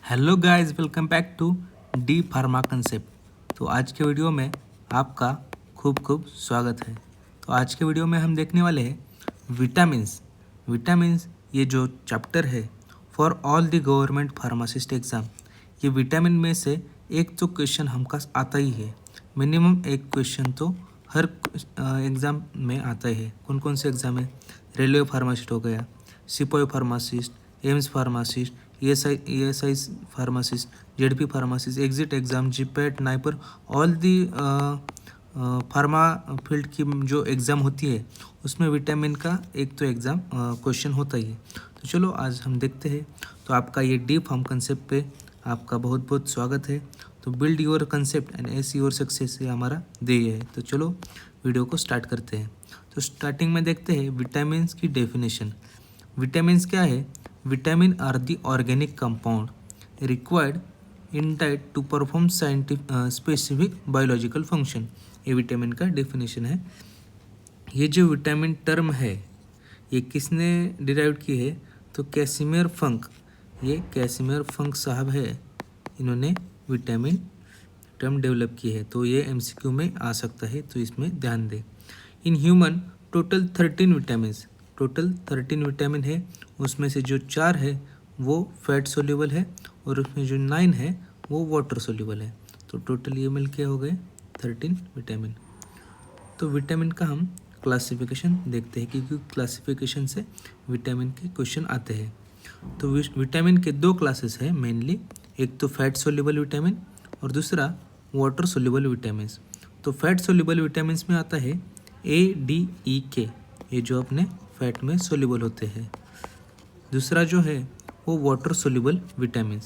Hello guys, welcome back to D pharma concept. तो आज के वीडियो में आपका खूब खूब स्वागत है। तो आज के वीडियो में हम देखने वाले हैं विटामिन्स ये जो चैप्टर है for all the government pharmacist exam. ये विटामिन में से एक तो क्वेश्चन हमका आता ही है, मिनिमम एक क्वेश्चन तो हर एग्ज़ाम में आता ही है। कौन कौन से एग्ज़ाम है? रेलवे फार्मासिस्ट हो गया, सिपाही pharmacist, AIIMS pharmacist, ESI pharmacist, ZP pharmacist, exit exam, GPAT, NIPER, all the pharma field की जो एग्ज़ाम होती है उसमें विटामिन का एक तो एग्ज़ाम क्वेश्चन होता ही है। तो चलो आज हम देखते हैं। तो आपका ये डी फार्म कंसेप्ट पे आपका बहुत बहुत स्वागत है। तो build your concept and S your success ये हमारा ध्येय है। तो चलो वीडियो को स्टार्ट करते हैं। तो स्टार्टिंग में देखते हैं विटामिन्स की डेफिनेशन। विटामिन्स क्या है? Vitamin are the organic compound required in diet to perform specific biological function. ये विटामिन का डेफिनेशन है। ये जो विटामिन टर्म है ये किसने डिराइव की है? तो कैसिमिर फंक, ये कैसिमिर फंक साहब है, इन्होंने विटामिन टर्म डेवलप की है। तो ये MCQ में आ सकता है, तो इसमें ध्यान दें। इन ह्यूमन टोटल 13 विटामिन है, उसमें से जो 4 है वो फैट सोल्यूबल है और उसमें जो 9 है वो वाटर सोल्यूबल है। तो टोटल ये मिल के हो गए 13 विटामिन। तो विटामिन का हम क्लासिफिकेशन देखते हैं, क्योंकि क्लासिफिकेशन से विटामिन के क्वेश्चन आते हैं। तो विटामिन के 2 क्लासेस हैं मेनली, एक तो फैट सोल्यूबल विटामिन और दूसरा वाटर सोल्यूबल विटामिन। तो फैट सोल्यूबल विटामिन में आता है ADEK, ये जो अपने फैट में सोल्यूबल होते हैं। दूसरा जो है वो वाटर सोल्यूबल विटामिन,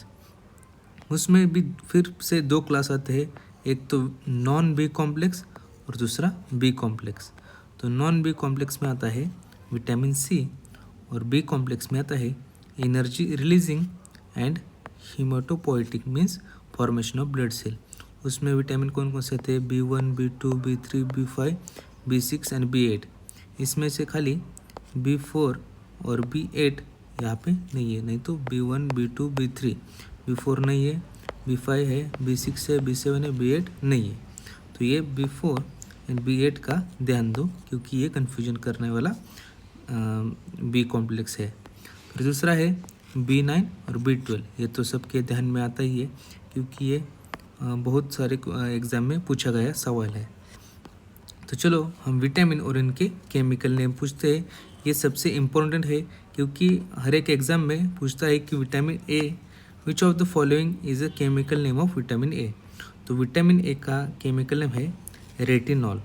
उसमें भी फिर से 2 क्लास आते हैं, एक तो नॉन बी कॉम्प्लेक्स और दूसरा बी कॉम्प्लेक्स। तो नॉन बी कॉम्प्लेक्स में आता है विटामिन C और बी कॉम्प्लेक्स में आता है energy releasing and haematopoietic means formation of blood cell. उसमें विटामिन कौन कौन से आते हैं? B1, B2, B3, B5, B6 and B8। इसमें से खाली B4 और B8 यहाँ पे नहीं है, नहीं तो B1, B2, B3, B4 नहीं है, B5 है, B6 है, B7 है, B8 नहीं है। तो ये B4 एंड B8 का ध्यान दो, क्योंकि ये कन्फ्यूजन करने वाला बी कॉम्प्लेक्स है। फिर दूसरा है B9 और B12, ये तो सबके ध्यान में आता ही है, क्योंकि ये बहुत सारे एग्ज़ाम में पूछा गया सवाल है। तो चलो हम विटामिन और इनके केमिकल नेम पूछते हैं। ये सबसे इम्पोर्टेंट है, क्योंकि हर एक एग्ज़ाम में पूछता है कि vitamin A which of the following is a chemical name of vitamin A। तो विटामिन A का केमिकल नेम है रेटिनॉल।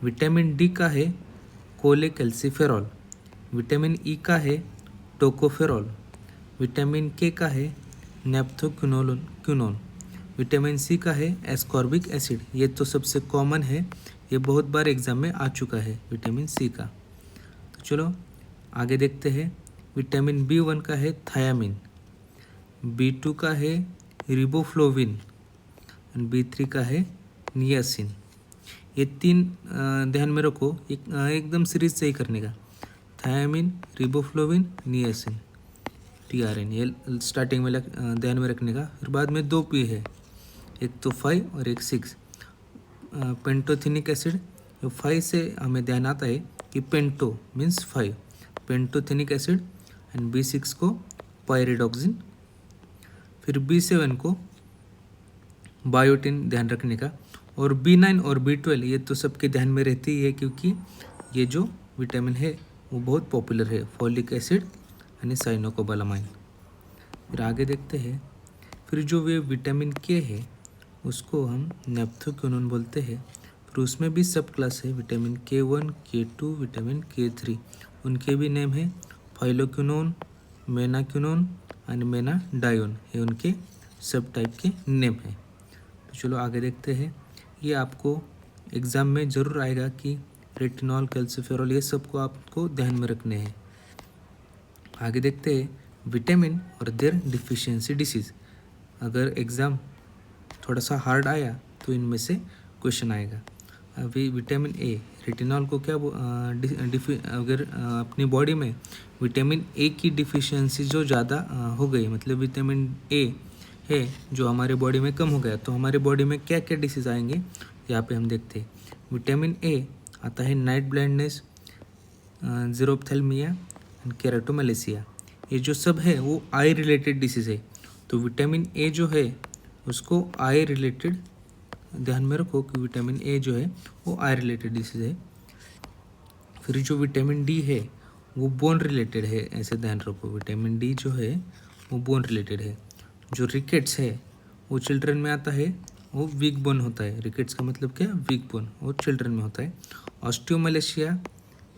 विटामिन D का है कोलेकैल्सिफेरॉल। विटामिन E का है टोकोफेरॉल। विटामिन K का है नेप्थोक्विनोन। विटामिन C का है एस्कॉर्बिक एसिड। ये तो सबसे कॉमन है, ये बहुत बार एग्ज़ाम में आ चुका है विटामिन C का। तो चलो आगे देखते हैं। विटामिन B1 का है थायामिन, B2 का है रिबोफ्लोविन और B3 का है नियासिन। ये 3 ध्यान में रखो, एकदम सीरीज से ही करने का। थायामिन, रिबोफ्लोविन, नियासिन, TRN, ये स्टार्टिंग में ध्यान में रखने का। फिर बाद में 2 P है, एक तो 5 और एक 6। पेंटोथेनिक एसिड, 5 से हमें ध्यान आता है कि panto means 5, pantothenic acid, and B6 को पायरिडॉक्सिन। फिर B7 को बायोटिन, ध्यान रखने का। और B9 और B12 ये तो सबके ध्यान में रहती ही है, क्योंकि ये जो विटामिन है वो बहुत पॉपुलर है, फॉलिक एसिड यानी साइनोकोबालामाइन। फिर आगे देखते हैं। फिर जो वे विटामिन K है उसको हम नेप्थोक्विनोन बोलते हैं। फिर उसमें भी सब क्लास है, vitamin K1, K2, vitamin K3। उनके भी नेम है फाइलोक्विनोन, मेनाक्विनोन एंड मेनाडायोन, ये उनके सब टाइप के नेम हैं। तो चलो आगे देखते हैं। ये आपको एग्ज़ाम में ज़रूर आएगा कि रेटिनॉल, कैल्सिफेरॉल, ये सबको आपको ध्यान में रखने हैं। आगे देखते हैं विटामिन और देयर डिफिशियंसी डिसीज़। अगर एग्ज़ाम थोड़ा सा हार्ड आया तो इनमें से क्वेश्चन आएगा। अभी विटामिन ए, रेटिनॉल को क्या अगर अपनी बॉडी में विटामिन ए की डिफिशियंसी जो ज़्यादा हो गई, मतलब विटामिन ए है जो हमारे बॉडी में कम हो गया, तो हमारे बॉडी में क्या क्या डिसीज़ आएंगे यहाँ पे हम देखते हैं। विटामिन ए आता है नाइट ब्लाइंडनेस, ज़ीरोप्थेल्मिया एंड केराटोमेलेसिया। ये जो सब है वो आई रिलेटेड डिसीज़ है। तो विटामिन ए जो है उसको आई रिलेटेड ध्यान में रखो कि विटामिन ए जो है वो आई रिलेटेड डिसीज़ है। फिर जो विटामिन डी है वो बोन रिलेटेड है, ऐसे ध्यान रखो। विटामिन डी जो है वो बोन रिलेटेड है। जो रिकेट्स है वो चिल्ड्रन में आता है, वो वीक बोन होता है। रिकेट्स का मतलब क्या, वीक बोन, वो चिल्ड्रन में होता है। ऑस्टियोमलेशिया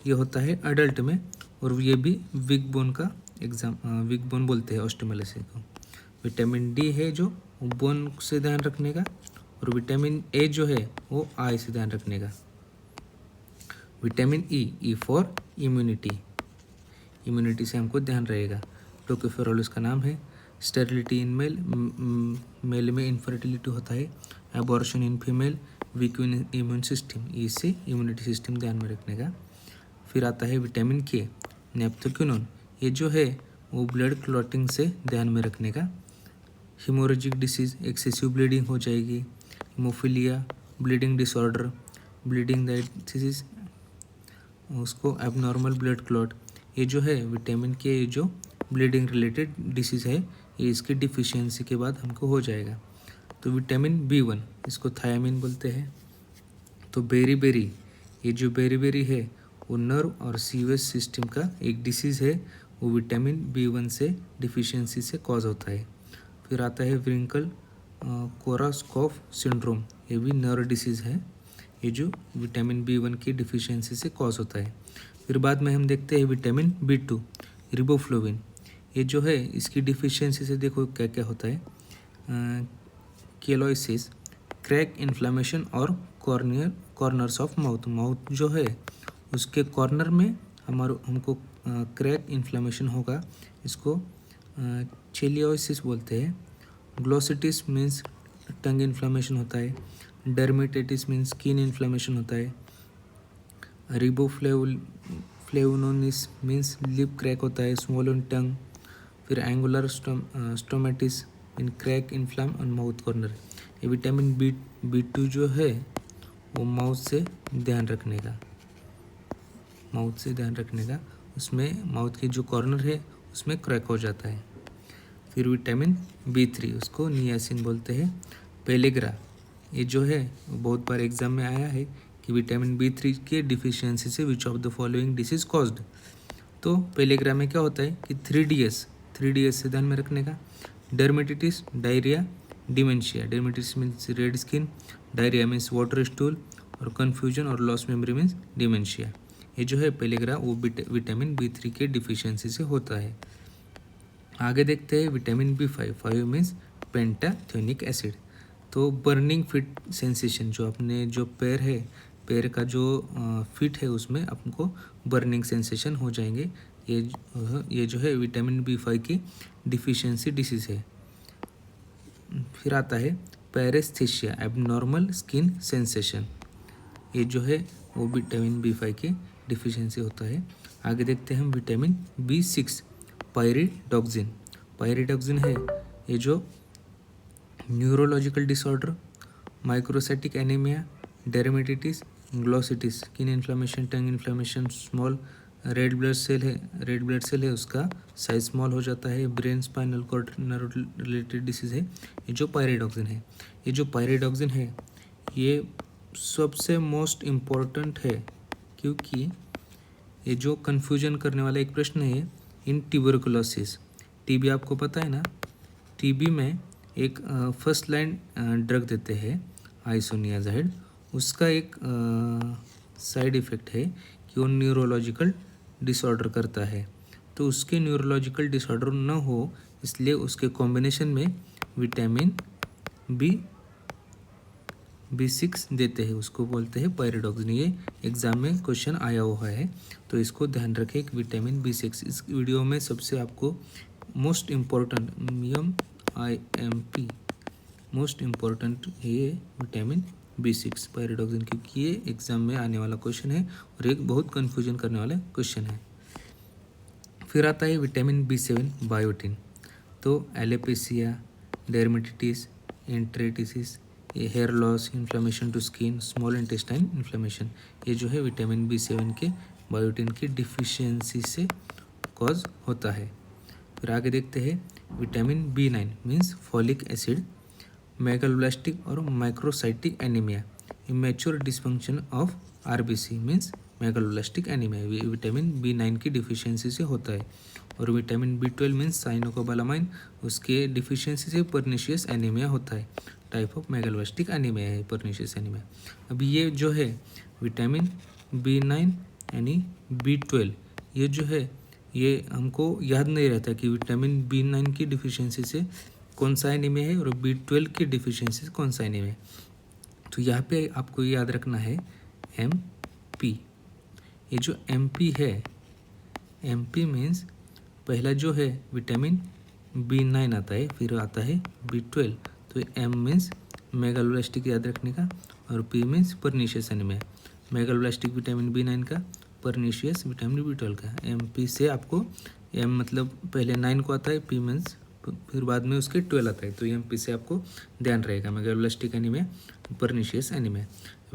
ये होता है अडल्ट में, और ये भी वीक बोन का वीक बोन बोलते हैं ऑस्टियोमलेशिया को। विटामिन डी है जो बोन से ध्यान रखने का, और विटामिन ए जो है वो आई से ध्यान रखने का। Vitamin E for immunity, immunity से हमको ध्यान रहेगा। टोकोफेरोल उसका नाम है। स्टेरिलिटी इन मेल, मेल में इनफर्टिलिटी होता है। Abortion in female, week immune system, इससे इम्यूनिटी सिस्टम ध्यान में रखने का। फिर आता है विटामिन के, नेप्थोक्विनोन, ये जो है वो ब्लड क्लॉटिंग से ध्यान में रखने का। हीमोरेजिक डिसीज़, एक्सेसिव ब्लीडिंग हो जाएगी। Haemophilia, bleeding disorder, bleeding diathesis, उसको एबनॉर्मल ब्लड क्लॉट, ये जो है विटामिन के जो ब्लीडिंग रिलेटेड डिसीज़ है, ये इसकी डिफिशियंसी के बाद हमको हो जाएगा। तो विटामिन B1, इसको थायामिन बोलते हैं। तो बेरी, ये जो बेरी है वो नर्व और सीवेज सिस्टम का एक डिसीज़ है, वो विटामिन B1 से डिफिशियंसी से कॉज होता है। फिर आता है व्रिंकल कोरास्कॉफ सिंड्रोम, ये भी नर्व डिसीज़ है, ये जो विटामिन B1 की डिफिशियंसी से कॉज होता है। फिर बाद में हम देखते हैं विटामिन B2, रिबोफ्लोविन, ये जो है इसकी डिफिशियंसी से देखो क्या क्या होता है। केलोसिस, क्रैक, इन्फ्लामेशन और कॉर्नर्स ऑफ माउथ, माउथ जो है उसके कॉर्नर में हमको क्रैक, इन्फ्लामेशन होगा, इसको चेलियोसिस बोलते हैं। ग्लोसिटिस मीन्स टंग इन्फ्लामेशन होता है। डर्मेटाइटिस मीन्स स्किन इन्फ्लामेशन होता है। रिबोफ्लेवोनोसिस मीन्स लिप क्रैक होता है, स्वोलन टंग। फिर एंगुलर स्टोमेटिस मीन क्रैक, इन्फ्लाम और माउथ कॉर्नर। ये विटामिन B2 जो है वो माउथ से ध्यान रखने का, माउथ से ध्यान रखने का, उसमें माउथ की जो कॉर्नर है उसमें क्रैक हो जाता है। फिर विटामिन B3, उसको नियासिन बोलते हैं। पेलेग्रा, ये जो है बहुत बार एग्जाम में आया है कि विटामिन B3 के डिफिशियंसी से which of the following disease caused. तो पेलेग्रा में क्या होता है कि 3DS से ध्यान में रखने का। Dermatitis, diarrhoea, dementia. Dermatitis means red skin, diarrhoea means water stool, और कन्फ्यूजन और लॉस मेमोरी मीन्स डिमेंशिया। ये जो है पेलेग्रा वो विटामिन B3 के डिफिशियंसी से होता है। आगे देखते हैं विटामिन B5, 5 मीन्स पेंटाथ्योनिक एसिड। तो बर्निंग फिट सेंसेशन, जो अपने जो पैर है, पैर का जो फिट है उसमें आपको बर्निंग सेंसेशन हो जाएंगे। ये जो है विटामिन B5 की डिफिशियंसी डिसीज़ है। फिर आता है पैरेस्थेशिया, एबनॉर्मल स्किन सेंसेशन, ये जो है वो विटामिन B5 की डिफिशियंसी होता है। आगे देखते हैं हम विटामिन B6, पायरिडॉक्सिन। पायरिडॉक्सिन है ये जो neurological disorder, microcytic anaemia, dermatitis, glossitis, skin inflammation, tongue inflammation, small red blood cell है उसका साइज स्मॉल हो जाता है। Brain, spinal cord, nerve related disease है ये जो पायरिडॉक्सिन है। ये जो पायरिडॉक्सिन है ये सबसे मोस्ट इम्पॉर्टेंट है, क्योंकि ये जो कन्फ्यूजन करने वाला एक प्रश्न है इन ट्यूबरकुलोसिस। टीबी आपको पता है ना, टीबी में एक फर्स्ट लाइन ड्रग देते हैं आइसोनियाजाइड, उसका एक साइड इफ़ेक्ट है कि वो न्यूरोलॉजिकल डिसऑर्डर करता है। तो उसके न्यूरोलॉजिकल डिसऑर्डर न हो इसलिए उसके कॉम्बिनेशन में विटामिन B6 देते हैं, उसको बोलते हैं पायरिडॉक्सिन। ये एग्ज़ाम में क्वेश्चन आया हुआ है, तो इसको ध्यान रखें कि विटामिन B6। इस वीडियो में सबसे आपको most important MIMP most important ये विटामिन B6 पायरिडॉक्सिन, क्योंकि ये एग्जाम में आने वाला क्वेश्चन है और एक बहुत कन्फ्यूजन करने वाला क्वेश्चन है। फिर आता है विटामिन B7 बायोटिन। तो एलोपेसिया, डेर्मेटिटिस, एंट्रेटिसिस, ये hair loss, inflammation to skin, small intestine inflammation, ये जो है विटामिन B7 के बायोटिन की डिफिशियंसी से कॉज होता है। फिर आगे देखते हैं vitamin B9 means folic acid, megaloblastic और microcytic anaemia, immature dysfunction of RBC means megaloblastic anaemia, vitamin B9 की डिफिशियंसी से होता है। और विटामिन B12 मीन्स साइनोकोबालामाइन, उसके डिफिशियंसी से पर्निशियस एनीमिया होता है, टाइप ऑफ मेगालोब्लास्टिक एनीमिया है पर्निशियस एनीमिया। अभी ये जो है विटामिन B9 यानी B12, ये जो है ये हमको याद नहीं रहता कि विटामिन B9 की डिफिशियंसी से कौन सा एनीमिया है और B12 की डिफिशियंसी से कौन सा एनीमिया है। तो यहाँ पे आपको याद रखना है MP। ये जो MP है, MP मीन्स पहला जो है विटामिन B9 आता है, फिर आता है B12। तो M मीन्स मेगालोब्लास्टिक याद रखने का, और P means pernicious anaemia, megaloblastic vitamin B9 का, पर्निशियस विटामिन B12 का। MP से आपको M मतलब पहले 9 को आता है, P मीन्स फिर बाद में उसके 12 आता है, तो MP से आपको ध्यान रहेगा, megaloblastic anaemia, pernicious anaemia.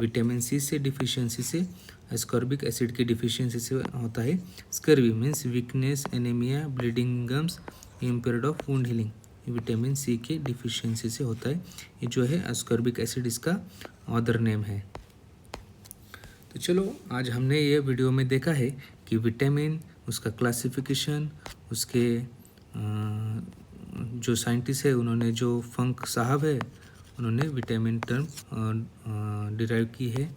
Vitamin C से डिफिशियंसी से एस्कॉर्बिक एसिड की डिफिशियंसी से होता है scurvy means weakness, anaemia, bleeding gums, impaired of wound healing, vitamin C के डिफिशियंसी से होता है। ये जो है एस्कॉर्बिक एसिड इसका अदर नेम है। तो चलो आज हमने ये वीडियो में देखा है कि विटामिन, उसका क्लासिफिकेशन, उसके जो साइंटिस्ट है उन्होंने, जो फंक साहब है उन्होंने विटामिन टर्म डिराइव की है।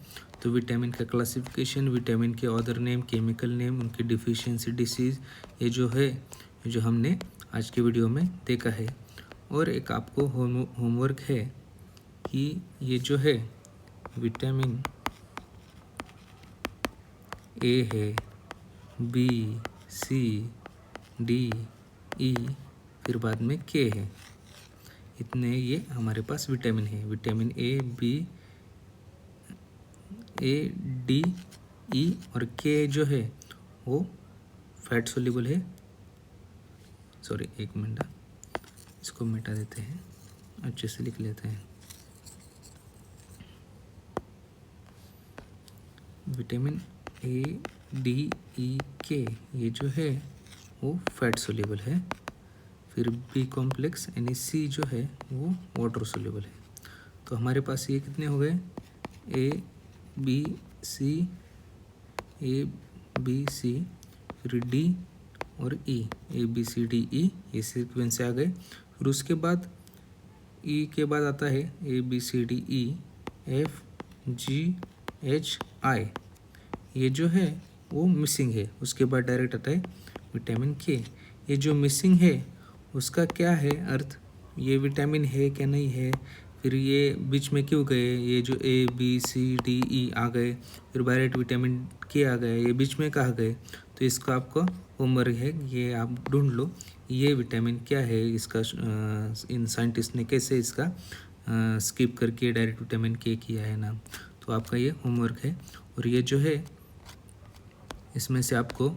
तो विटामिन का क्लासिफिकेशन, विटामिन के अदर नेम, केमिकल नेम, उनकी डिफिशियंसी, डिसीज़, ये जो है जो हमने आज के वीडियो में देखा है। और एक आपको होमवर्क है कि ये जो है विटामिन A है, B, C, D, E, फिर बाद में K है, इतने ये हमारे पास विटामिन है। विटामिन A, D, E और K जो है वो फैट सोल्यूबल है। सॉरी, एक मिनट, इसको मिटा देते हैं, अच्छे से लिख लेते हैं। Vitamin A, D, E, K ये जो है वो फैट सोल्यूबल है। फिर B कॉम्प्लेक्स यानी C जो है वो वाटर सोल्यूबल है। तो हमारे पास ये कितने हो गए, A, B, C, A, B, C, फिर D और E, A, B, C, D, E, ये सीक्वेंस से आ गए। फिर उसके बाद E के बाद आता है A, B, C, D, E, F, G, H, I, ये जो है वो मिसिंग है। उसके बाद डायरेक्ट आता है विटामिन K। ये जो मिसिंग है उसका क्या है अर्थ, ये विटामिन है क्या नहीं है, फिर ये बीच में क्यों गए, ये जो A, B, C, D, E आ गए, फिर डायरेक्ट विटामिन K आ गए, ये बीच में कहाँ गए। तो इसका आपका होमवर्क है, ये आप ढूंढ लो ये विटामिन क्या है, इसका इन साइंटिस्ट ने कैसे इसका स्किप करके डायरेक्ट विटामिन K किया है नाम। तो आपका ये होमवर्क है। और ये जो है इसमें से आपको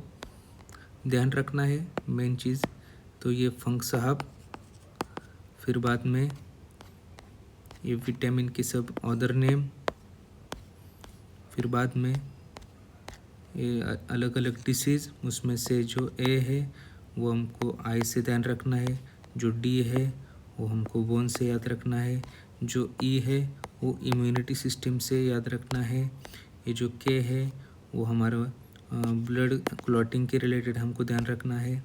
ध्यान रखना है मेन चीज़, तो ये फंक साहब, फिर बाद में ये विटामिन की सब अदर नेम, फिर बाद में ये अलग अलग डिसीज़, उसमें से जो A है वो हमको आई से ध्यान रखना है, जो D है वो हमको बोन से याद रखना है, जो E है वो इम्यूनिटी सिस्टम से याद रखना है, ये जो K है वो हमारा ब्लड क्लॉटिंग के रिलेटेड हमको ध्यान रखना है।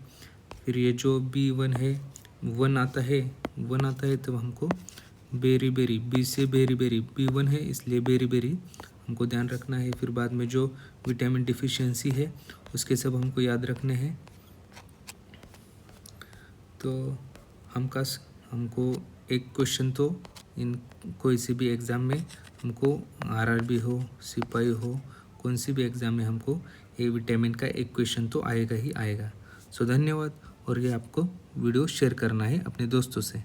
फिर ये जो B1 है, 1 आता है तो हमको बेरी बेरी, B से बेरी बेरी, B1 है इसलिए बेरी बेरी हमको ध्यान रखना है। फिर बाद में जो विटामिन डिफिशियंसी है उसके सब हमको याद रखने हैं। तो हमको एक क्वेश्चन तो इन कोई सी भी एग्ज़ाम में हमको RRB हो, सिपाही हो, कौन सी भी एग्ज़ाम में हमको ये विटामिन का एक क्वेश्चन तो आएगा ही आएगा। सो धन्यवाद। और ये आपको वीडियो शेयर करना है अपने दोस्तों से।